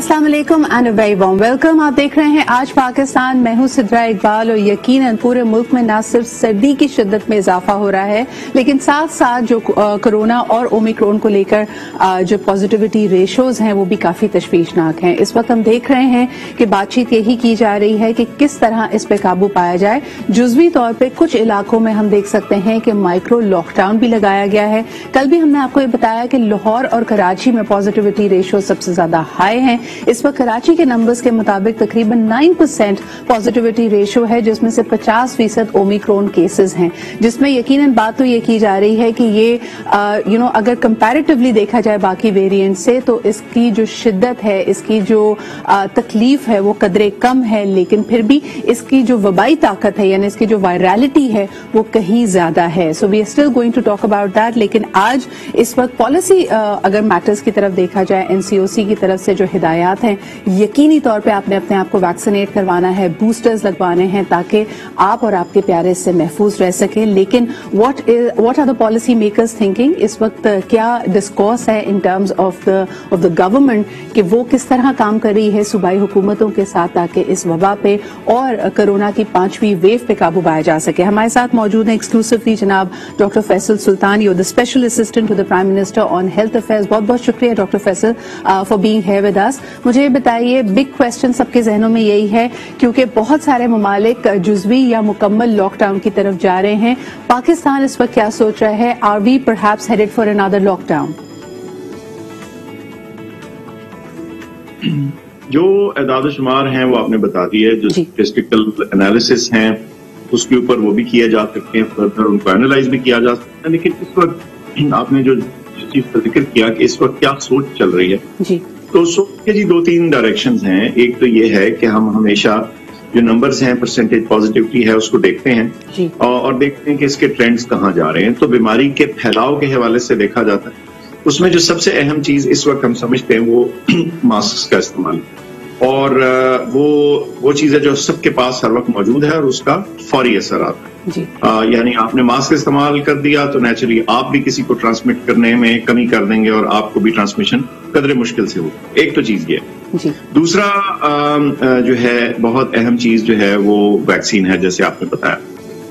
अस्सलाम वालेकुम and a very warm welcome. आप देख रहे हैं आज पाकिस्तान। मैं हूं सिद्रा इकबाल और यकीनन पूरे मुल्क में न सिर्फ सर्दी की शिद्दत में इजाफा हो रहा है लेकिन साथ साथ जो कोरोना और ओमिक्रॉन को लेकर जो पॉजिटिविटी रेशोज हैं वो भी काफी तशवीशनाक हैं। इस वक्त हम देख रहे हैं कि बातचीत यही की जा रही है कि किस तरह इस पर काबू पाया जाए। जुज़वी तौर पर कुछ इलाकों में हम देख सकते हैं कि माइक्रो लॉकडाउन भी लगाया गया है। कल भी हमने आपको ये बताया कि लाहौर और कराची में पॉजिटिविटी रेशो सबसे ज्यादा हाई हैं। इस वक्त कराची के नंबर्स के मुताबिक तकरीबन 9% पॉजिटिविटी रेशो है जिसमें से 50% ओमिक्रॉन केसेस हैं, जिसमें यकीनन बात तो ये की जा रही है कि ये अगर कंपैरेटिवली देखा जाए बाकी वेरिएंट से तो इसकी जो शिद्दत है, इसकी जो तकलीफ है वो कदरे कम है, लेकिन फिर भी इसकी जो वबाई ताकत है यानी इसकी जो वायरलिटी है वो कहीं ज्यादा है। So we are still going to talk about that. लेकिन आज इस वक्त पॉलिसी अगर मैटर्स की तरफ देखा जाए, एनसीओसी की तरफ से जो हिदायत हैं, यकीनी तौर पे आपने अपने आप को वैक्सीनेट करवाना है, बूस्टर्स लगवाने हैं ताकि आप और आपके प्यारे इससे महफूज रह सकें। लेकिन what are the policy makers thinking? इस वक्त क्या डिस्कोर्स है in terms of the government कि वो किस तरह काम कर रही है सूबाई हुकूमतों के साथ ताकि इस वबा पे और कोरोना की 5वीं वेव पे काबू पाया जा सके? हमारे साथ मौजूद हैं एक्सक्लूसिवली जनाब doctor Faisal Sultan, you the special assistant to the prime minister on health affairs. बहुत बहुत शुक्रिया doctor Faisal for being here with us. मुझे बताइए, बिग क्वेश्चन सबके जहनों में यही है क्योंकि बहुत सारे ममालिक जुज़वी या मुकम्मल लॉकडाउन की तरफ जा रहे हैं। पाकिस्तान इस वक्त क्या सोच रहा है? Are we perhaps headed for another lockdown? जो एदाद शुमार हैं वो आपने बता दी है, जो स्टैटिस्टिकल एनालिसिस हैं उसके ऊपर वो भी किए जा सकते हैं, फर्दर उनको एनालाइज भी किया जा सकता है। लेकिन इस वक्त आपने जो चीज का जिक्र किया कि इस वक्त क्या सोच चल रही है जी, तो सोच के जी 2-3 डायरेक्शंस हैं। एक तो ये है कि हम हमेशा जो नंबर्स हैं, परसेंटेज पॉजिटिविटी है, उसको देखते हैं और देखते हैं कि इसके ट्रेंड्स कहाँ जा रहे हैं। तो बीमारी के फैलाव के हवाले से देखा जाता है। उसमें जो सबसे अहम चीज इस वक्त हम समझते हैं वो मास्क का इस्तेमाल, और वो चीज है जो सबके पास हर वक्त मौजूद है और उसका फौरी असर आता है। यानी आपने मास्क इस्तेमाल कर दिया तो नेचुरली आप भी किसी को ट्रांसमिट करने में कमी कर देंगे और आपको भी ट्रांसमिशन कदरे मुश्किल से हो। एक तो चीज ये है। दूसरा जो है बहुत अहम चीज जो है वो वैक्सीन है। जैसे आपने बताया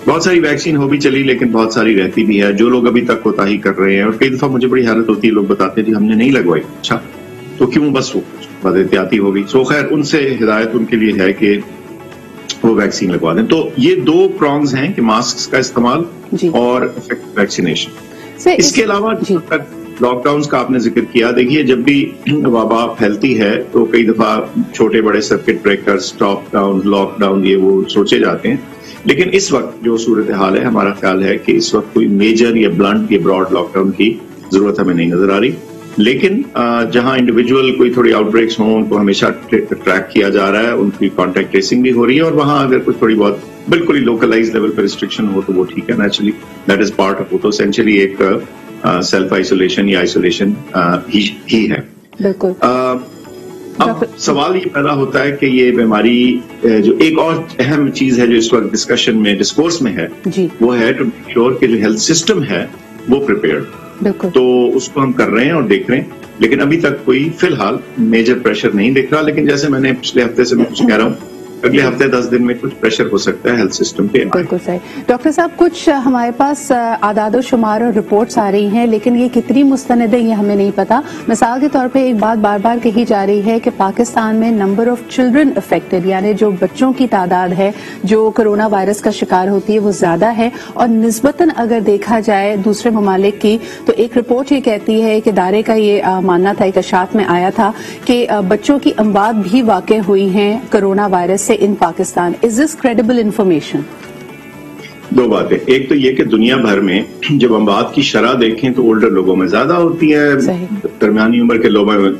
बहुत सारी वैक्सीन हो भी चली लेकिन बहुत सारी रहती भी है। जो लोग अभी तक कोताही कर रहे हैं, और कई दफा मुझे बड़ी हैरत होती है, लोग बताते हैं जी हमने नहीं लगवाई। अच्छा तो क्यों? बस वो बदएहतियाती हो गई। सो खैर उनसे हिदायत उनके लिए है कि वो वैक्सीन लगवा दें। तो ये 2 प्रॉन्ग्स हैं कि मास्क का इस्तेमाल और वैक्सीनेशन। इसके अलावा लॉकडाउन का आपने जिक्र किया, देखिए जब भी वबा फैलती है तो कई दफा छोटे बड़े circuit breaker, stop down, lockdown ये वो सोचे जाते हैं। लेकिन इस वक्त जो सूरत हाल है, हमारा ख्याल है कि इस वक्त कोई मेजर या ब्लंट या ब्रॉड लॉकडाउन की जरूरत हमें नहीं नजर आ रही। लेकिन जहां इंडिविजुअल कोई थोड़ी आउटब्रेक्स हों उनको हमेशा ट्रैक किया जा रहा है, उनकी कॉन्टैक्ट ट्रेसिंग भी हो रही है, और वहां अगर कुछ थोड़ी बहुत बिल्कुल ही लोकलाइज लेवल पर रिस्ट्रिक्शन हो तो वो ठीक है। Naturally that is part of, तो एसेंशियली एक सेल्फ आइसोलेशन या आइसोलेशन ही है। बिल्कुल। अब सवाल ये पैदा होता है कि ये बीमारी जो एक और अहम चीज है जो इस वक्त डिस्कशन में, डिस्कोर्स में है, वो है टू मेक श्योर कि जो हेल्थ सिस्टम है वो प्रिपेयर्ड। तो उसको हम कर रहे हैं और देख रहे हैं, लेकिन अभी तक कोई फिलहाल मेजर प्रेशर नहीं दिख रहा। लेकिन जैसे मैंने पिछले हफ्ते से मैं कुछ कह रहा हूँ, अगले हफ्ते 10 दिन में कुछ प्रेशर हो सकता है हेल्थ सिस्टम पे। बिल्कुल सही। डॉक्टर साहब, कुछ हमारे पास आदाद शुमार और रिपोर्ट्स आ रही हैं लेकिन ये कितनी मुस्तनद है ये हमें नहीं पता। मिसाल के तौर पे एक बात बार बार कही जा रही है कि पाकिस्तान में नंबर ऑफ चिल्ड्रन अफेक्टेड यानी जो बच्चों की तादाद है जो कोरोना वायरस का शिकार होती है वो ज्यादा है, और निस्बतन अगर देखा जाए दूसरे ममालिक की तो एक रिपोर्ट ये कहती है कि दायरे का ये मानना था, एक अशात में आया था कि बच्चों की अमवात भी वाक़ई हुई हैं corona virus in Pakistan. Is this credible information? 2 बातें। एक तो ये कि दुनिया भर में जब अमवात की शरह देखें तो ओल्डर लोगों में ज्यादा होती है, दरमियानी उम्र के लोगों में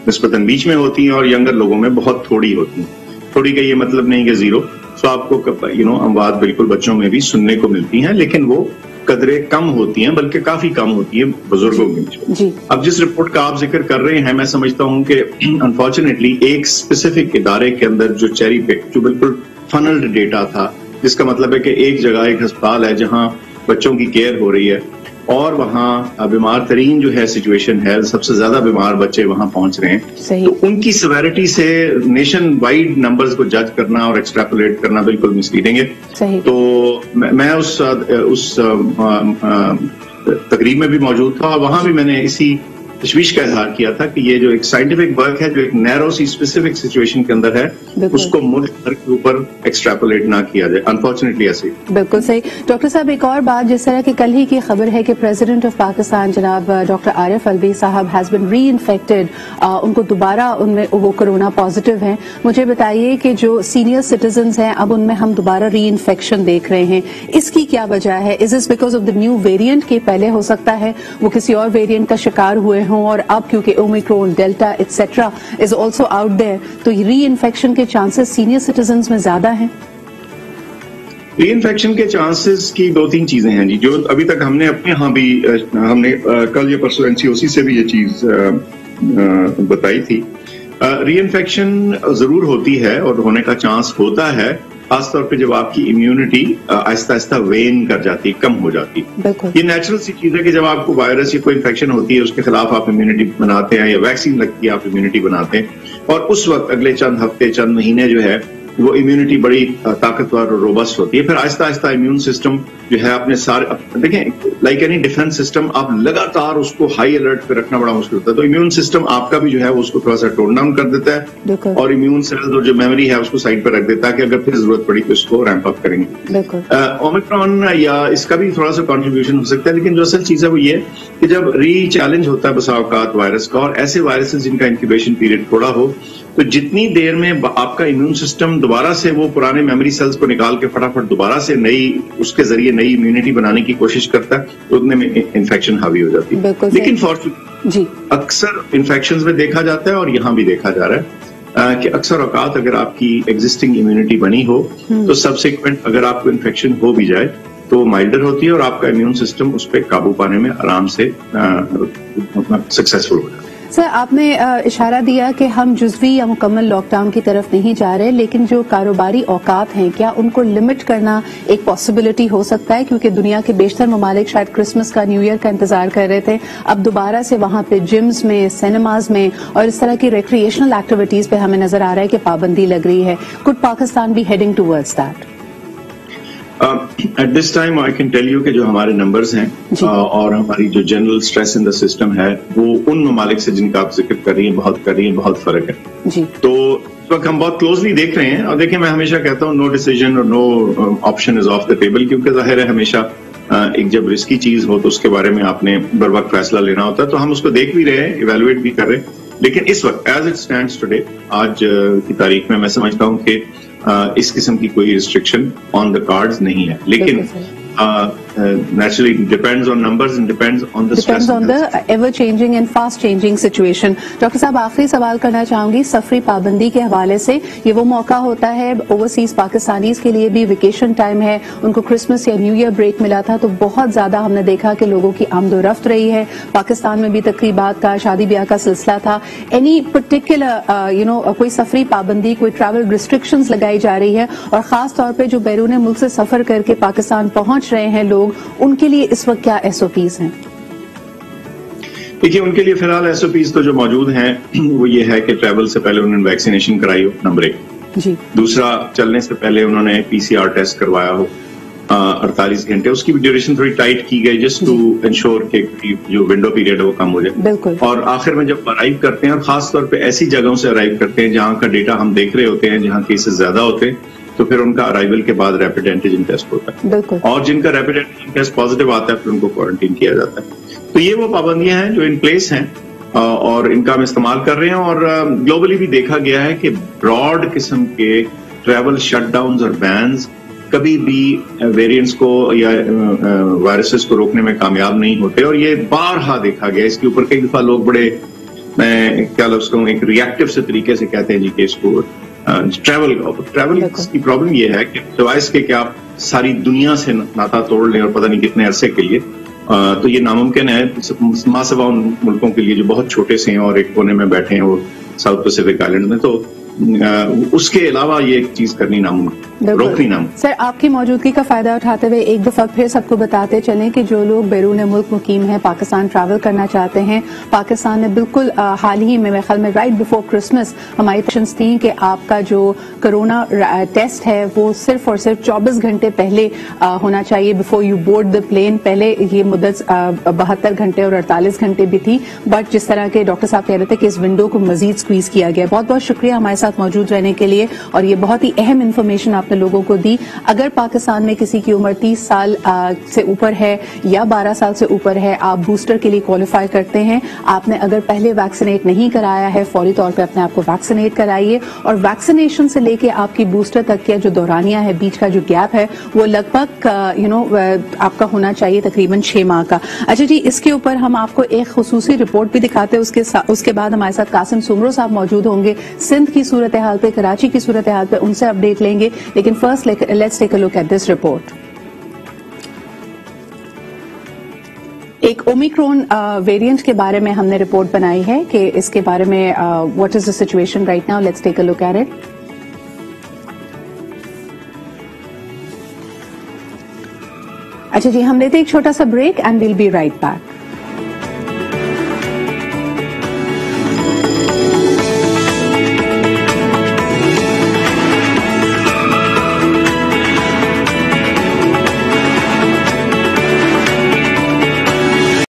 निस्बतन बीच में होती हैं, और यंगर लोगों में बहुत थोड़ी होती हैं। थोड़ी का ये मतलब नहीं कि जीरो। तो आपको अमवात बिल्कुल बच्चों में भी सुनने को मिलती हैं, लेकिन वो कदरे कम होती हैं, बल्कि काफी कम होती है बुजुर्गों के बीच। अब जिस रिपोर्ट का आप जिक्र कर रहे हैं, मैं समझता हूं कि अनफॉर्चुनेटली एक स्पेसिफिक इदारे के अंदर जो चेरी पिक, जो बिल्कुल फनल्ड डेटा था, जिसका मतलब है कि एक जगह एक अस्पताल है जहां बच्चों की केयर हो रही है, اور وہاں بیمار ترین جو ہے سچویشن ہے، سب سے زیادہ بیمار بچے وہاں پہنچ رہے ہیں، تو ان کی سیویرٹی سے نیشن وائڈ نمبرز کو جج کرنا اور ایکسٹراپولیٹ کرنا بالکل مسلیڈنگ ہے. تو میں اس تقریب میں بھی موجود تھا، اور وہاں بھی میں نے اسی تشویش کا اظہار کیا تھا کہ یہ جو ایک سائنٹیفک ورک ہے جو ایک نیرو سی اسپیسیفک سچویشن کے اندر ہے، اس کو ملک بھر کے اوپر ایکسٹراپولیٹ نہ کیا جائے. انفارچونیٹلی ایسے. بالکل صحیح. ڈاکٹر صاحب ایک اور بات، جس طرح کہ کل ہی کی خبر ہے کہ پریزیڈنٹ آف پاکستان جناب ڈاکٹر عارف الوی صاحب ہیز بین ری انفیکٹڈ، ان کو دوبارہ ان میں وہ کرونا پازیٹیو ہیں. مجھے بتائیے کہ جو سینئر سٹیزنز ہیں اب ان میں ہم دوبارہ ری انفیکشن دیکھ رہے ہیں، اس کی کیا وجہ ہے؟ Is it because of the new variant کہ پہلے ہو سکتا ہے وہ کسی اور ویریئنٹ کا شکار ہوئے ہوں، اور اب کیونکہ Omicron, delta etcetera is also out there, تو ری انفیکشن کے چانسز سینئر سٹیزنز میں زیادہ ہیں؟ ری انفیکشن کے چانسز کی دو تین چیزیں ہیں جی، جو ابھی تک ہم نے اپنے ہاں بھی ہم نے کل یا پرسوں NCOC سے بھی یہ چیز بتائی تھی. ری انفیکشن ضرور ہوتی ہے اور ہونے کا چانس ہوتا ہے، خاص طور پہ جب آپ کی امیونٹی آہستہ آہستہ وین کر جاتی ہے، کم ہو جاتی ہے. یہ نیچرل سی چیز ہے کہ جب آپ کو وائرس یا کوئی انفیکشن ہوتی ہے اس کے خلاف آپ امیونٹی بناتے ہیں، یا ویکسین لگتی ہے آپ امیونٹی بناتے ہیں، اور اس وقت اگلے چند ہفتے چند مہینے جو ہے وہ امیونٹی بڑی طاقتور اور روبسٹ ہوتی ہے. پھر آہستہ آہستہ امیون سسٹم جو ہے اپنے سارے، دیکھیں لائک اینی ڈیفینس سسٹم، آپ لگاتار اس کو ہائی الرٹ پہ رکھنا بڑا مشکل ہوتا ہے. تو امیون سسٹم آپ کا بھی جو ہے وہ اس کو تھوڑا سا ٹون ڈاؤن کر دیتا ہے، اور امیون سیلز اور جو میموری ہے اس کو سائڈ پہ رکھ دیتا ہے کہ اگر پھر ضرورت پڑی تو اس کو ریمپ اپ کریں گے. اومیکرون یا اس کا بھی تھوڑا سا کنٹریبیوشن ہو سکتا ہے، لیکن جو اصل چیز ہے وہ یہ کہ جب ری چیلنج ہوتا ہے بسا اوقات وائرس کا، اور ایسے وائرسز جن کا انکیوبیشن پیریڈ تھوڑا ہو، تو جتنی دیر میں آپ کا امیون سسٹم دوبارہ سے وہ پرانے میموری سیلز کو نکال کے فٹافٹ دوبارہ سے نئی اس کے ذریعے نئی امیونٹی بنانے کی کوشش کرتا ہے، تو اتنے میں انفیکشن حاوی ہو جاتی ہے. لیکن فارچونیٹلی اکثر انفیکشنز میں دیکھا جاتا ہے، اور یہاں بھی دیکھا جا رہا ہے کہ اکثر اوقات اگر آپ کی ایگزسٹنگ امیونٹی بنی ہو تو سبسیکوینٹ اگر آپ کو انفیکشن ہو بھی جائے تو وہ مائلڈر ہوتی ہے، اور آپ کا امیون سسٹم اس پہ قابو پانے میں آرام سے سکسیسفل ہو جاتا ہے. سر، آپ نے اشارہ دیا کہ ہم جزوی یا مکمل لاک ڈاؤن کی طرف نہیں جا رہے، لیکن جو کاروباری اوقات ہیں کیا ان کو لمٹ کرنا ایک پاسبلٹی ہو سکتا ہے؟ کیونکہ دنیا کے بیشتر ممالک شاید کرسمس کا، نیو ایئر کا انتظار کر رہے تھے، اب دوبارہ سے وہاں پہ جمز میں، سینماز میں اور اس طرح کی ریکریشنل ایکٹیویٹیز پہ ہمیں نظر آ رہا ہے کہ پابندی لگ رہی ہے. Could Pakistan be heading towards that? At this time I can tell you کہ جو ہمارے نمبرز ہیں اور ہماری جو general stress in the system ہے وہ ان ممالک سے جن کا آپ ذکر کر رہی ہیں بہت فرق ہے. تو اس وقت ہم بہت کلوزلی دیکھ رہے ہیں، اور دیکھیں میں ہمیشہ کہتا ہوں نو ڈیسیژن اور no option is of the table, کیونکہ ظاہر ہے ہمیشہ ایک جب رسکی چیز ہو تو اس کے بارے میں آپ نے بر وقت فیصلہ لینا ہوتا ہے. تو ہم اس کو دیکھ بھی رہے ہیں، ایویلویٹ بھی کر رہے ہیں، لیکن اس وقت ایز اٹ اسٹینڈس ٹوڈے، آج کی تاریخ میں سمجھتا ہوں کہ اس قسم کی کوئی ریسٹرکشن آن دا کارڈز نہیں ہے. لیکن naturally depends on numbers and depends on the stress. Depends on the ever changing and fast changing situation. Doctor صاحب آخری سوال کرنا چاہوں گی سفری پابندی کے حوالے سے. یہ وہ موقع ہوتا ہے اوورسیز پاکستانیز کے لیے بھی، ویکیشن ٹائم ہے، ان کو کرسمس یا نیو ایئر بریک ملا تھا، تو بہت زیادہ ہم نے دیکھا کہ لوگوں کی آمد و رفت رہی ہے. پاکستان میں بھی تقریبات کا، شادی بیاہ کا سلسلہ تھا. اینی پرٹیکولر کوئی سفری پابندی، کوئی ٹریول ریسٹرکشنز لگائی جا رہی ہے، اور خاص طور پہ جو بیرون ملک سے سفر کر کے پاکستان پہنچ رہے ہیں لوگ، ان کے لیے اس وقت کیا SOPs ہیں؟ دیکھیے ان کے لیے فی الحال SOPs تو جو موجود ہیں وہ یہ ہے کہ ٹریول سے پہلے انہوں نے ویکسینیشن کرائی ہو، نمبر 1. جی. دوسرا، چلنے سے پہلے انہوں نے PCR ٹیسٹ کروایا ہو 48 گھنٹے، اس کی بھی ڈیوریشن تھوڑی ٹائٹ کی گئی جسٹ ٹو انشور کہ جو ونڈو پیریڈ ہے وہ کم ہو جائے. بالکل. اور آخر میں جب ارائیو کرتے ہیں، اور خاص طور پہ ایسی جگہوں سے ارائیو کرتے ہیں جہاں کا ڈیٹا ہم دیکھ رہے ہوتے ہیں، جہاں کیسز زیادہ ہوتے ہیں، تو پھر ان کا ارائیول کے بعد ریپڈ اینٹیجن ٹیسٹ ہوتا ہے. بالکل. اور جن کا ریپڈ اینٹیجن ٹیسٹ پازیٹیو آتا ہے پھر ان کو کوارنٹین کیا جاتا ہے. تو یہ وہ پابندیاں ہیں جو ان پلیس ہیں اور ان کا ہم استعمال کر رہے ہیں. اور گلوبلی بھی دیکھا گیا ہے کہ براڈ قسم کے ٹریول شٹ ڈاؤنز اور بینز کبھی بھی ویریئنٹس کو یا وائرسز کو روکنے میں کامیاب نہیں ہوتے. اور یہ بارہا دیکھا گیا، اس کے اوپر کئی دفعہ لوگ بڑے، میں کیا لفظ کہوں، ایک ریئیکٹیو سے طریقے سے کہتے ہیں جی کہ اس کو ٹریول کی پرابلم یہ ہے کہ ڈیوائس کے کہ آپ ساری دنیا سے ناتا توڑ لیں اور پتہ نہیں کتنے عرصے کے لیے، تو یہ ناممکن ہے ماسوا ان ملکوں کے لیے جو بہت چھوٹے سے ہیں اور ایک کونے میں بیٹھے ہیں وہ ساؤتھ پیسفک آئلینڈ میں. تو उसके अलावा ये एक चीज करनी नामुमकिन, रोकनी नामुमकिन। सर, आपकी मौजूदगी का फायदा उठाते हुए एक दफा फिर सबको बताते चलें कि जो लोग बैरून मुल्क मुकीम हैं, पाकिस्तान ट्रैवल करना चाहते हैं, पाकिस्तान में बिल्कुल हाल ही में, मेरे ख्याल में राइट बिफोर क्रिसमस हमारी पेशेंस थी कि आपका जो कोरोना टेस्ट है वो सिर्फ और सिर्फ 24 घंटे पहले होना चाहिए before you board the plane. पहले ये मुद्दत 72 घंटे और 48 घंटे भी थी, बट जिस तरह के डॉक्टर साहब कह रहे थे कि इस विंडो को मजीद स्क्वीज किया गया। बहुत बहुत शुक्रिया हमारे साथ मौजूद रहने के लिए, और ये बहुत ही अहम इन्फॉर्मेशन आपने लोगों को दी। अगर पाकिस्तान में किसी की उम्र 30 साल से ऊपर है या 12 साल से ऊपर है, आप बूस्टर के लिए क्वालिफाई करते हैं, आपने अगर पहले वैक्सीनेट नहीं कराया है, फौरी तौर पर अपने आप को वैक्सीनेट कराइए, और वैक्सीनेशन से लेके आपकी बूस्टर तक का जो दौरानिया है, बीच का जो गैप है, वो लगभग आपका होना चाहिए तकरीबन 6 माह का। अच्छा जी, इसके ऊपर हम आपको एक खुसूसी रिपोर्ट भी दिखाते हैं। उसके बाद हमारे साथ कासिम सुमरो साहब मौजूद होंगे, सिंध की सूरत हाल पे, कराची की सूरत हाल पे, उनसे अपडेट लेंगे। लेकिन first let's take a look at this report. एक ओमिक्रॉन वेरिएंट के बारे में हमने रिपोर्ट बनाई है कि इसके बारे में what is the situation right now. Let's take a look at it. अच्छा जी, हम लेते हैं एक छोटा सा break and will be right back.